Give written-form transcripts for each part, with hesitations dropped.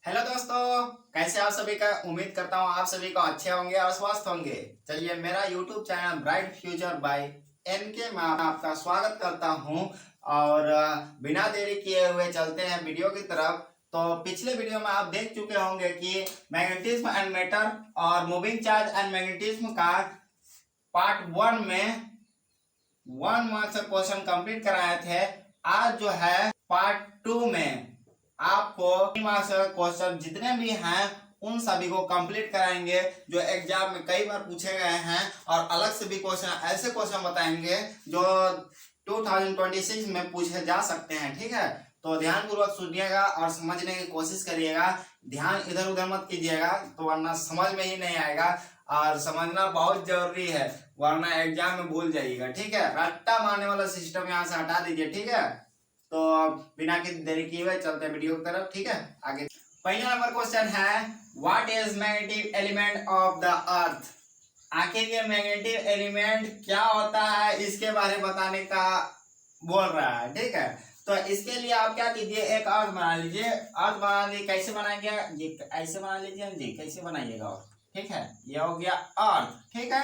Hello दोस्तों, कैसे आप सभी का। उम्मीद करता हूँ आप सभी को अच्छे होंगे और स्वस्थ होंगे। चलिए, मेरा YouTube channel bright future by NK में आपका स्वागत करता हूँ। और बिना देरी किए हुए चलते हैं वीडियो की तरफ। तो पिछले वीडियो में आप देख चुके होंगे कि मैग्नेटिज्म एंड मैटर और मूविंग चार्ज एंड मैग्नेटिज्म का पार्ट 1 में 1 मार्क्स से क्वेश्चन कंप्लीट कराए थे। आज जो है पार्ट 2 में आपको क्वेश्चन जितने भी हैं उन सभी को कंप्लीट कराएंगे जो एग्जाम में कई बार पूछे गए हैं, और अलग से भी क्वेश्चन, ऐसे क्वेश्चन बताएंगे जो 2026 में पूछे जा सकते हैं। ठीक है, तो ध्यान पूर्वक सुनिएगा और समझने की कोशिश करिएगा। ध्यान इधर उधर मत कीजिएगा, तो वरना समझ में ही नहीं आएगा। और समझना बहुत जरूरी है, वरना एग्जाम में भूल जाइएगा। ठीक है, रट्टा मारने वाला सिस्टम यहाँ से हटा दीजिए। ठीक है, तो बिना किसी देरी किए हुए चलते हैं वीडियो की तरफ। ठीक है, आगे पहला नंबर क्वेश्चन है, what is magnetic element of the earth. आखिर ये मैग्नेटिक एलिमेंट क्या होता है, इसके बारे में बताने का बोल रहा है। ठीक है, तो इसके लिए आप क्या कीजिए, एक अर्थ बना लीजिए। अर्थ बना लीजिए, कैसे बनाएंगे जी, ऐसे बना लीजिए जी, कैसे बनाइएगा। और ठीक है, ये हो गया अर्थ। ठीक है,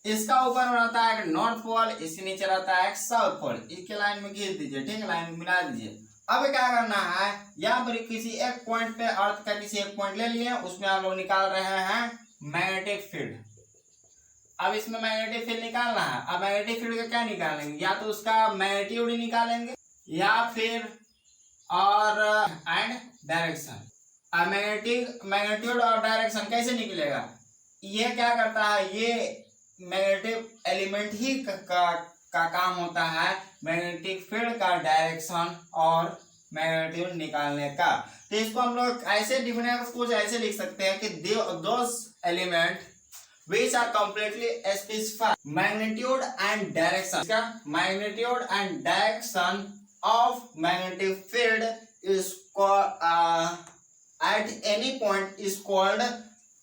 इसका ऊपर रहता है नॉर्थ पोल, इसके नीचे रहता है साउथ पोल। इसके लाइन में खींच दीजिए। ठीक है, लाइन में मिला दीजिए। अब क्या करना है, यहाँ पर किसी एक पॉइंट पे, अर्थ का किसी एक पॉइंट ले लिए, उसमें आप लोग निकाल रहे हैं मैग्नेटिक फील्ड। अब इसमें मैग्नेटिक फील्ड निकालना है। अब मैग्नेटिक फील्ड का क्या निकालेंगे, या तो उसका मैग्नीट्यूड निकालेंगे या फिर और एंड डायरेक्शन। अब मैग्नीट्यूड और डायरेक्शन कैसे निकलेगा, ये क्या करता है, ये मैग्नेटिक एलिमेंट ही का काम होता है मैग्नेटिक फील्ड का डायरेक्शन और मैग्नीट्यूड निकालने का। तो इसको हम लोग ऐसे डिफरेंस कुछ ऐसे लिख सकते हैं कि दोस element which are completely specified magnitude and direction. इसका magnitude and direction of magnetic field is called at any point is called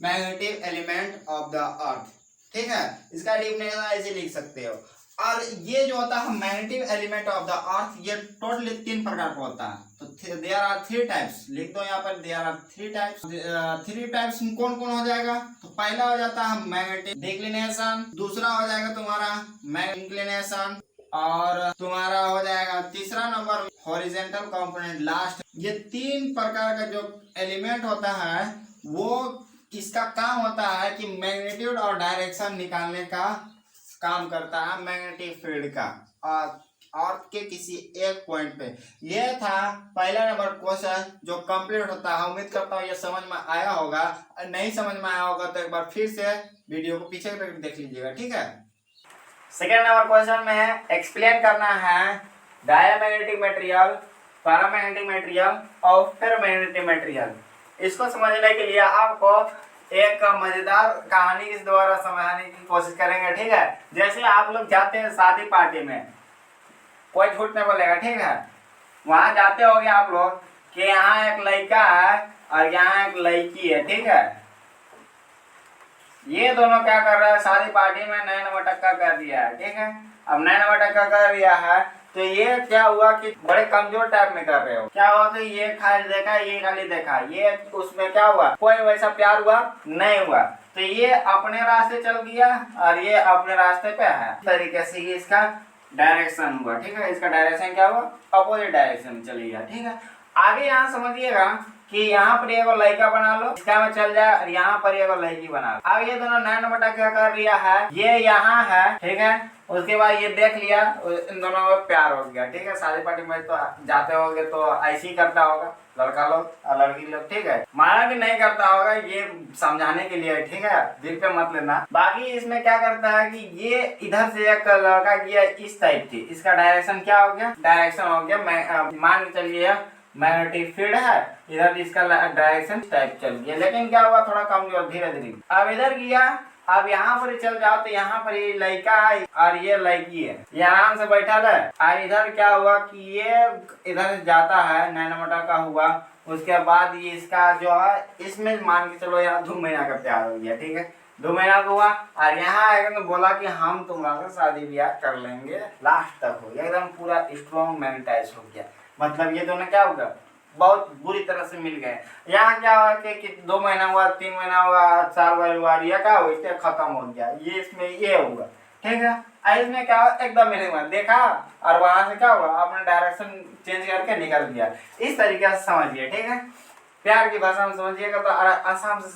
magnetic element of the earth. ठीक है, इसका डिफिनेशन ऐसे लिख सकते हो। और ये जो होता है magnetic element of the earth, ये टोटली 3 प्रकार का होता है। तो देयर आर 3 टाइप्स, लिख दो यहाँ पर, देयर आर 3 टाइप्स। 3 टाइप्स में कौन कौन हो जाएगा, तो पहला हो जाता है मैग्नेटिक डिक्लिनेशन, दूसरा हो जाएगा तुम्हारा मैग्नेटिक इंक्लिनेशन, और तुम्हारा हो जाएगा तीसरा नंबर हॉरिजॉन्टल कंपोनेंट लास्ट। ये 3 प्रकार का जो एलिमेंट होता है, वो इसका काम होता है कि मैग्नीट्यूड और डायरेक्शन निकालने का काम करता है मैग्नेटिक फील्ड का, और अर्थ के किसी एक पॉइंट पे। ये था पहला नंबर क्वेश्चन जो कंप्लीट होता है। उम्मीद करता हूँ ये समझ में आया होगा। नहीं समझ में आया होगा तो एक बार फिर से वीडियो को पीछे देख लीजिएगा। ठीक है, सेकेंड नंबर क्वेश्चन में एक्सप्लेन करना है डायमैग्नेटिक मटेरियल, पैरामैग्नेटिक मटेरियल और फेरोमैग्नेटिक मटेरियल। इसको समझने के लिए आपको एक मजेदार कहानी इस द्वारा समझाने की कोशिश करेंगे। ठीक है, जैसे आप लोग जाते हैं शादी पार्टी में, कोई झूठ नहीं बोलेगा। ठीक है, वहां जाते होगे आप लोग कि यहाँ एक लड़का है और यहाँ एक लड़की है। ठीक है, ये दोनों क्या कर रहे हैं, शादी पार्टी में नैन मटक्का कर दिया है। ठीक है, अब नैन मटक्का कर दिया है तो ये क्या हुआ कि बड़े कमजोर टाइप में कर रहे हो। क्या हुआ कि ये खाली देखा, ये खाली देखा, ये उसमें क्या हुआ, कोई वैसा प्यार हुआ नहीं हुआ। तो ये अपने रास्ते चल गया और ये अपने रास्ते पे है। इस तरीके से ये इसका डायरेक्शन हुआ। ठीक है, इसका डायरेक्शन क्या हुआ, अपोजिट डायरेक्शन में चली गया। ठीक है, आगे यहाँ समझिएगा कि यहाँ पर एगो लड़का बना लो, इसका में चल जाए, और यहाँ पर एगो लड़की बना लो। अब ये दोनों नैन मटक्का क्या कर लिया है, ये यहाँ है। ठीक है, उसके बाद ये देख लिया, इन दोनों में प्यार हो गया। ठीक है, शादी पार्टी में तो जाते होंगे तो ऐसे ही करता होगा लड़का लोग और लड़की लोग। ठीक है, माना भी नहीं करता होगा, ये समझाने के लिए। ठीक है, दिल पे मत लेना। बाकी इसमें क्या करता है कि ये इधर से एक लड़का गया इस टाइप की, इसका डायरेक्शन क्या हो गया, डायरेक्शन हो गया, मान के चलिए मैग्नेटिक फील्ड है, इधर इसका डायरेक्शन टाइप चल गया। लेकिन क्या हुआ, थोड़ा कमजोर, धीरे धीरे। अब इधर गया, अब यहाँ पर चल जाओ तो यहाँ पर ये लड़का है और ये लड़की है, ये आराम से बैठा है। और इधर क्या हुआ कि ये इधर जाता है, नैन मटक्का हुआ। उसके बाद ये इसका जो है, इसमें मान के चलो यहाँ 2 महीना का प्यार हो गया। ठीक है, 2 महीना का हुआ और यहाँ एकदम बोला कि हम तुम्हारा शादी ब्याह कर लेंगे, लास्ट तक हो गया, एकदम पूरा स्ट्रॉन्ग मैग्नेटाइज हो गया। मतलब ये दोनों क्या होगा, बहुत बुरी तरह से मिल गए। यहाँ क्या हुआ कि 2 महीना हुआ, 3 महीना हुआ, साल भर हुआ, या क्या हुआ इससे खत्म हो गया, ये इसमें ये हुआ, ठीक है। इसमें क्या हुआ एकदम मिले हुआ देखा और वहां से क्या हुआ आपने डायरेक्शन चेंज करके निकल दिया। इस तरीके से समझिए, ठीक है। प्यार की भाषा में समझिएगा तो आसाम से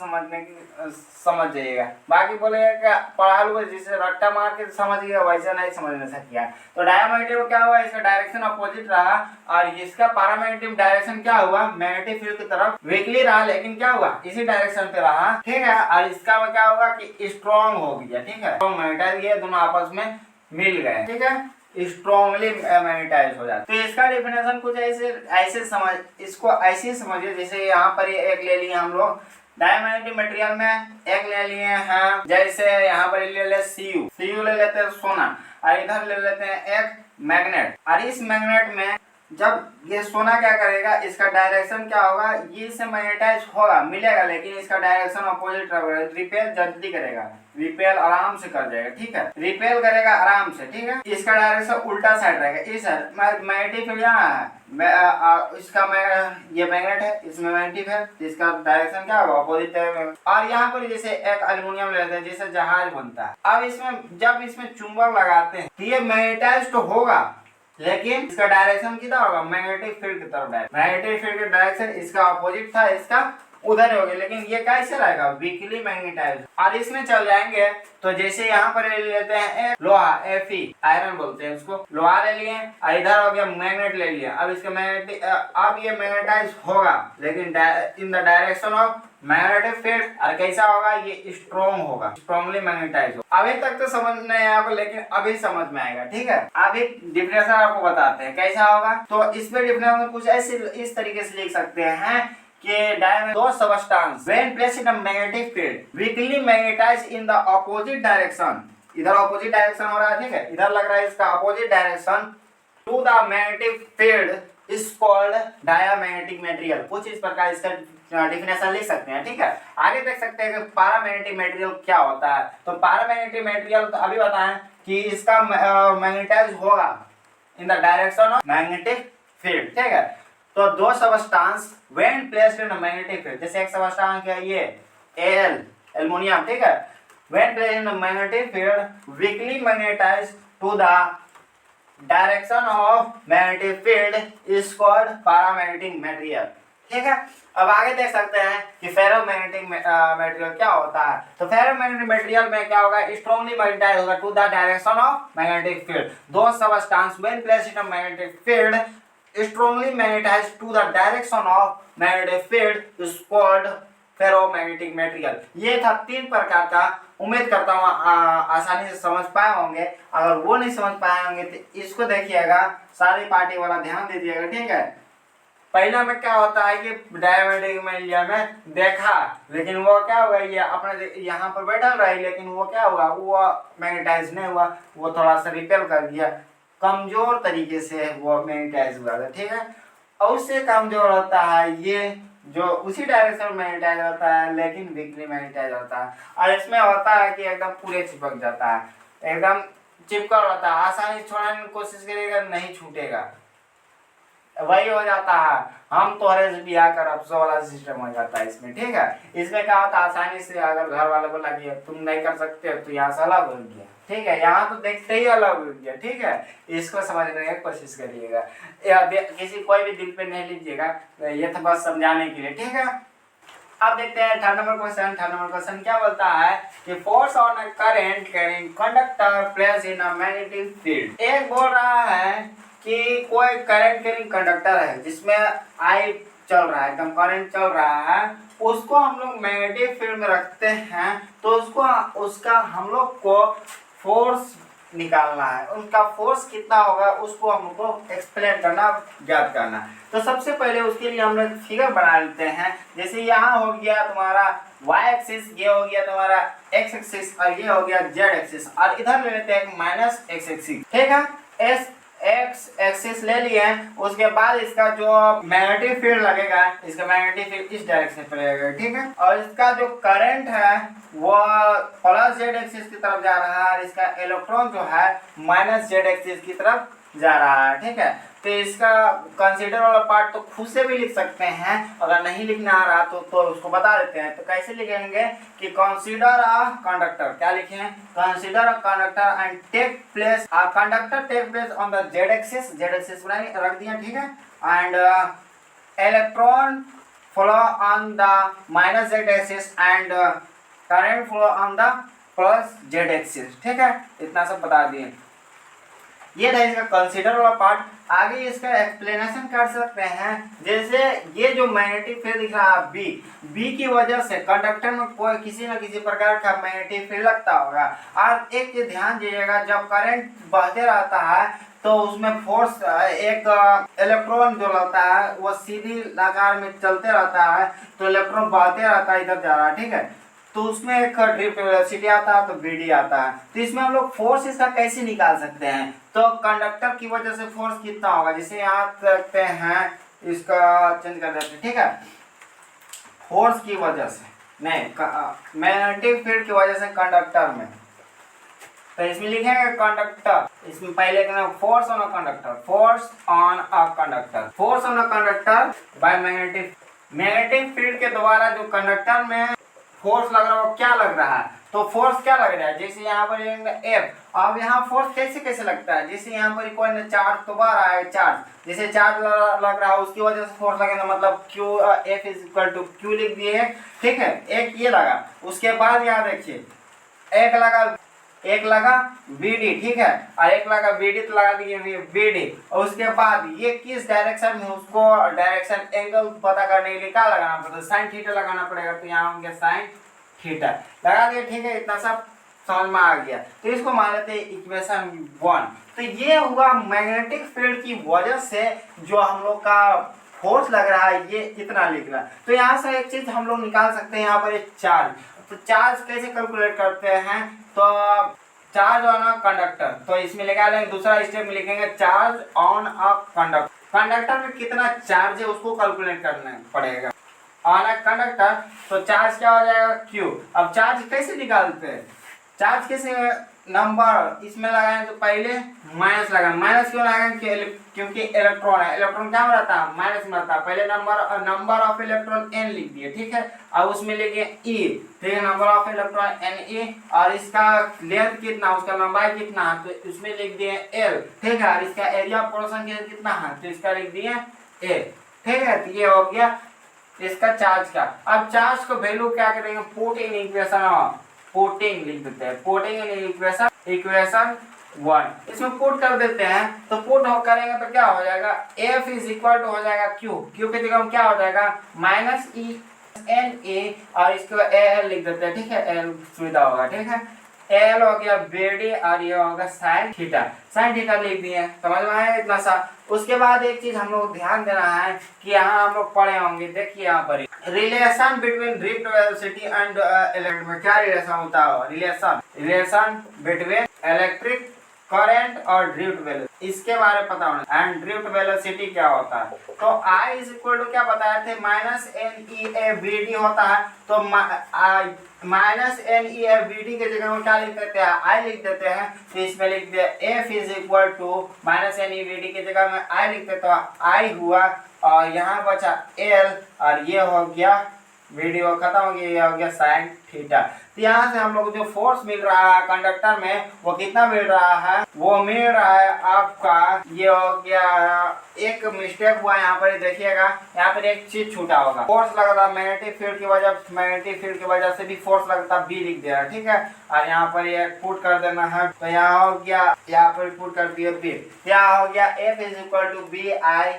समझ जाइएगा। बाकी बोलेगा पढ़ा लो जिसे रट्टा मार के समझिएगा वैसे नहीं समझ सकिएगा। तो डायमैग्नेटिक क्या हुआ, इसका डायरेक्शन अपोजिट रहा और इसका पैरामैग्नेटिक डायरेक्शन क्या हुआ मैग्नेटिक फील्ड की तरफ वीकली रहा, लेकिन क्या हुआ इसी डायरेक्शन पे रहा, ठीक है। और इसका क्या होगा कि स्ट्रॉन्ग हो गया, ठीक है। स्ट्रॉन्ग मैग्नेटाइज ये दोनों आपस में मिल गए, ठीक है, स्ट्रॉन्गली मैग्नेटाइज हो जाता है। तो इसका डेफिनेशन कुछ ऐसे समझ, इसको ऐसे समझिए जैसे यहाँ पर एक ले लिए हम लोग डायमैग्नेटिक मटेरियल में, एक ले लिए हैं जैसे यहाँ पर ले ले सीयू ले लेते हैं सोना, और इधर ले लेते हैं एक मैग्नेट। और इस मैग्नेट में जब ये सोना क्या करेगा, इसका डायरेक्शन क्या होगा, ये से मैग्नेटाइज होगा मिलेगा, लेकिन इसका डायरेक्शन अपोजिट रहेगा, रिपेल जल्दी करेगा, रिपेल आराम से कर जाएगा, ठीक है, रिपेल करेगा आराम से, ठीक है। इसका डायरेक्शन उल्टा साइड रहेगा, इस मैग्नेटिक फील्ड यहाँ है, इसका ये मैग्नेट है, इसमें मैग्नेटिक है, इसका डायरेक्शन क्या होगा अपोजिट है। और यहाँ पर जैसे एक एल्युमिनियम लेते हैं जिससे जहाज बनता है, अब इसमें जब इसमें चुंबक लगाते हैं तो ये मैग्नेटाइज तो होगा, लेकिन इसका डायरेक्शन कितना होगा मैग्नेटिक फील्ड की तरफ, मैग्नेटिक फील्ड का डायरेक्शन इसका अपोजिट था, इसका उधर हो गया, लेकिन ये कैसे रहेगा वीकली मैग्नेटाइज। और इसमें चल जाएंगे तो जैसे यहाँ पर ले लेते हैं एक लोहा Fe आयरन बोलते हैं उसको, लोहा ले लिए और इधर हो गया मैग्नेट ले लिया। अब इसका मैग्नेटिक अब ये मैग्नेटाइज होगा, लेकिन इन the direction of magnetic field, और कैसा होगा ये स्ट्रॉन्ग होगा, स्ट्रॉन्गली मैग्नेटाइज होगा। अभी तक तो समझ नहीं आया आपको, लेकिन अभी समझ में आएगा, ठीक है। अभी डिफिनेशन आपको बताते हैं कैसा होगा। तो इसमें डिफिनेशन कुछ ऐसे इस तरीके से लिख सकते हैं कि दो substance when placed in a magnetic field weakly magnetized in the opposite direction, इधर ऑपोजिट डायरेक्शन हो रहा है, ठीक है, इधर लग रहा है इसका opposite direction, to the magnetic field is called diamagnetic material. कुछ इस प्रकार इसका डिफिनेशन लिख सकते हैं, ठीक है। आगे देख सकते हैं कि पैरामैग्नेटिक मटेरियल क्या होता है। तो पैरामैग्नेटिक मटेरियल तो अभी बताएं कि इसका मैग्नेटाइज होगा in the direction of magnetic field, ठीक है। तो दो substance when placed in magnetic field, जैसे एक सबस्टेंस क्या है ये एल्युमिनियम, ठीक है, when placed in magnetic field weakly magnetized to the direction of magnetic field is called paramagnetic material, ठीक है। अब आगे देख सकते हैं कि फेरोमैग्नेटिक मटेरियल क्या होता है। तो फेरोमैग्नेटिक मटेरियल में क्या होगा स्ट्रांगली मैग्नेटाइज होगा to the direction of magnetic field. दो substance when placed in magnetic field strongly magnetized to the direction of magnetic field is called ferromagnetic material। ये था 3 प्रकार का, उम्मीद करता हूँ आसानी से समझ पाए होंगे। अगर वो नहीं समझ पाए होंगे तो इसको देखिएगा, सारी पार्टी वाला ध्यान दीजिएगा, ठीक है। पहला में क्या होता है कि डायमैग्नेटिक मटेरियल में देखा, लेकिन वो क्या हुआ ये अपने यहाँ पर बैठा रहा, लेकिन वो क्या हुआ वो मैग्नेटाइज नहीं हुआ, वो थोड़ा सा रिपेल कर दिया, कमजोर तरीके से वो मैग्नेटाइज हुआ था, ठीक है। और उससे कमजोर होता है ये जो उसी डायरेक्शन में मैग्नेटाइज होता है, लेकिन वीकली मैग्नेटाइज होता है। और इसमें होता है कि एकदम पूरे चिपक जाता है, एकदम चिपका रहता है, आसानी छोड़ने की कोशिश करेगा नहीं छूटेगा, वही हो जाता है हम तोहरे से बियाह कर अब वाला सिस्टम हो जाता है इसमें, ठीक है। इसमें क्या होता है आसानी से अगर घर वाले बोला कि तुम नहीं कर सकते तो यहाँ से अलग हो गया, ठीक है, यहाँ तो देखते ही अलग हो गया, ठीक है। इसको समझने की कोशिश करिएगा, किसी कोई भी दिल पे नहीं लीजिएगा, ये था बस समझाने के लिए, ठीक है। अब देखते हैं third number question. Third number question क्या बोलता है कि force on a current carrying conductor place in a magnetic field. एक बोल रहा है कि कोई करंट कैरिंग कंडक्टर है जिसमें आई चल रहा है, एकदम करंट चल रहा है, उसको हम लोग मैग्नेटिक फील्ड में रखते हैं, तो उसका हम लोग को फोर्स निकालना है, उनका फोर्स कितना होगा उसको हमको एक्सप्लेन करना, ज्ञात करना। तो सबसे पहले उसके लिए हम लोग फिगर बना लेते हैं। जैसे यहाँ हो गया तुम्हारा y एक्सिस, ये हो गया तुम्हारा x एक्सिस, और ये हो गया z एक्सिस, और इधर ले लेते हैं माइनस x एक्सिस, ठीक है। x एक्सिस ले लिए, उसके बाद इसका जो मैग्नेटिक फील्ड लगेगा, इसका मैग्नेटिक फील्ड इस डायरेक्शन पे लगेगा, ठीक है। और इसका जो करंट है वो प्लस z एक्सिस की तरफ जा रहा है, और इसका इलेक्ट्रॉन जो है माइनस z एक्सिस की तरफ जा रहा है, ठीक है। तो इसका कंसीडर वाला पार्ट तो खुद से भी लिख सकते हैं, अगर नहीं लिखना आ रहा तो उसको बता देते हैं। तो कैसे लिखेंगे कि कंसीडर अ कंडक्टर, क्या लिखें, consider a conductor and take place, conductor take place on the z axis, z axis बनाएंगे रख दिया, ठीक है। And electron flow on the minus z axis and current flow on the plus z axis, ठीक है। इतना सब बता दिए। ये था इसका कंसीडर वाला पार्ट। आगे इसका एक्सप्लेनेशन कर सकते हैं, जैसे ये जो मैग्नेटिक फील्ड दिख रहा है बी की वजह से कंडक्टर में कोई किसी न किसी प्रकार का मैग्नेटिक फील्ड लगता होगा। और एक चीज ध्यान दीजिएगा, जब करंट बहते रहता है तो उसमें फोर्स, एक इलेक्ट्रॉन जो रहता है वो सीधी आकार में चलते रहता है, तो इलेक्ट्रॉन बहते रहता है, इधर जा रहा है, ठीक है। तो उसमें एक ड्रिफ्ट वेलोसिटी आता है, तो बीडी आता है। तो इसमें हम लोग फोर्स इसका कैसे निकाल सकते हैं, तो कंडक्टर की वजह से फोर्स कितना होगा, जैसे यहाँ रखते हैं, इसका चेंज कर देते हैं, ठीक है। फोर्स की वजह से नहीं, मैग्नेटिक फील्ड की वजह से कंडक्टर में, तो इसमें लिखेंगे कंडक्टर, इसमें पहले force on a conductor, force on a conductor, force on a conductor by magnetic field के द्वारा जो कंडक्टर में फोर्स लग रहा है वो क्या लग रहा है, तो फोर्स क्या लग रहा है, जैसे यहाँ पर एफ। अब यहाँ फोर्स कैसे कैसे लगता है, जैसे यहाँ पर कोई चार्ज तो बढ़ रहा है, चार्ज जैसे चार्ज लग रहा है उसकी वजह से फोर्स लगेगा, मतलब q f is equal to q लिख दिए, ठीक है। एक ये लगा, उसके बाद यहाँ देखिए एक लगा बी डी, ठीक है, और एक लगा बी डी, तो लगा दिए बी डी। और उसके बाद ये किस डायरेक्शन में, उसको डायरेक्शन एंगल पता करने के लिए क्या लगाना पड़ता है, साइन थीटा लगाना पड़ेगा। तो यहाँ होंगे साइन थीटा लगा दिए, ठीक है। इतना सब समझ में आ गया। तो इसको मान लेते हैं इक्वेशन 1। तो ये हुआ मैग्नेटिक फील्ड की वजह से जो हम लोग का फोर्स लग रहा है, ये इतना लिख रहा है। तो यहाँ से एक चीज हम लोग निकाल सकते हैं, यहाँ पर एक चार्ज। तो चार्ज कैसे कैलकुलेट करते हैं, तो चार्ज ऑन अ कंडक्टर, तो इसमें लगा लेंगे, दूसरा स्टेप में लिखेंगे charge on a conductor. Conductor में कितना चार्ज है उसको कैलकुलेट करना पड़ेगा ऑन अ कंडक्टर। तो चार्ज क्या हो जाएगा, क्यू। अब चार्ज कैसे निकालते हैं, चार्ज कैसे, नंबर इसमें लगाएं तो पहले माइनस लगाएं। माइनस क्यों लगाएं, क्योंकि इलेक्ट्रॉन है, इलेक्ट्रॉन क्या रहता है, माइनस में रहता है। पहले नंबर ऑफ इलेक्ट्रॉन n लिख दिए, ठीक है। अब उसमें लिखिए e, ठीक है, नंबर ऑफ इलेक्ट्रॉन Ne, और इसका लेंथ कितना, उसका लंबाई कितना है, तो इसमें लिख दिए l, ठीक है। और इसका एरिया पोर्शन कितना है, तो इसका लिख दिए a, ठीक है। तो ये हो गया इसका चार्ज का। अब चार्ज को वैल्यू क्या करेंगे, पुट इन इक्वेशन, पुटिंग लिख देते हैं, पुटिंग इन इक्वेशन 1, इसमें पुट कर देते हैं। तो पुट करेंगे तो क्या हो जाएगा, F इज इक्वल टू हो जाएगा Q, Q की जगह क्या हो जाएगा माइनस E एन ए, और इसको एल लिख देते हैं, ठीक है, एल सुविधा होगा, ठीक है। एल हो गया बीडी और ये होगा साइन थीटा, साइन थीटा लिख दिए, समझ में आया इतना सा। उसके बाद एक चीज हम लोग ध्यान देना है कि यहाँ हम लोग पढ़े होंगे, देखिए यहाँ पर relation between drift velocity and electric में क्या रिलेशन होता है, रिलेशन बिटवीन इलेक्ट्रिक करंट और ड्रिफ्ट वेलोसिटी, इसके बारे में पता होना। एंड ड्रिफ्ट वेलोसिटी क्या होता है, तो I इज इक्वल टू क्या बताए थे, minus n e a b d होता है। तो minus n e a b d के जगह में क्या लिख देते हैं, I लिख देते हैं। तो इसमें लिख दिया F is equal to minus n e b d के जगह में I लिखते, तो I हुआ, और यहाँ बचा L, और ये हो गया वीडियो खत्म हो गया, ये हो गया साइन थीटा। तो यहाँ से हम लोग जो फोर्स मिल रहा है कंडक्टर में वो कितना मिल रहा है, वो मिल रहा है आपका, ये हो गया, एक मिस्टेक हुआ यहाँ पर देखिएगा, यहाँ पर एक चीज छूटा होगा, फोर्स लग रहा मैग्नेटिक फील्ड की वजह से भी फोर्स लगता, बी लिख दिया, ठीक है। और यहाँ पर ये पुट कर देना है, तो यहाँ हो गया, यहाँ पर पुट कर दिया बी, यहाँ हो गया F is equal to b i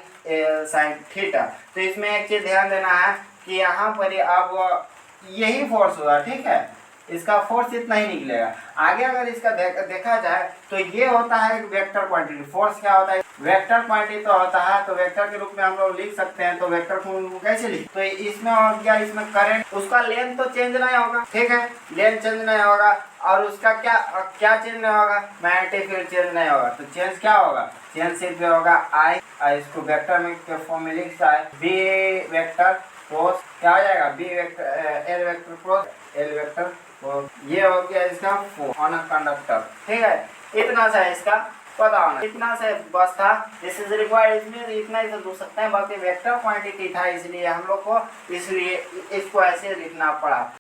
sine theta. तो इसमें एक चीज ध्यान देना है कि यहाँ पर अब यही फोर्स होगा, ठीक है, इसका फोर्स इतना ही निकलेगा। आगे अगर इसका देखा जाए तो ये होता है एक वेक्टर क्वांटिटी। फोर्स क्या होता है, वेक्टर क्वांटिटी तो होता है, तो वेक्टर के रूप में हम लोग लिख सकते हैं। तो वेक्टर को कैसे लिख, तो इसमें हो गया, इसमें करंट, उसका लेंथ तो चेंज नहीं होगा, ठीक है, लेंथ चेंज नहीं होगा, और उसका क्या चेंज नहीं होगा, मैग्नेटिक फील्ड चेंज नहीं होगा। तो चेंज क्या होगा, चेंज सिर्फ होगा आई, इसको वेक्टर में फॉर्म में लिख सकते हैं, बी वेक्टर क्रॉस क्या हो जाएगा, b vector l vector cross l vector, तो ये हो गया इसका ऑन अ कंडक्टर, ठीक है। इतना सा है इसका पता होना, इतना से बस था। दिस इज रिक्वायर्ड, इसमें इतना ही तो दूर सकते हैं, बाकी वेक्टर क्वांटिटी था इसलिए हम लोग को इसको ऐसे लिखना पड़ा।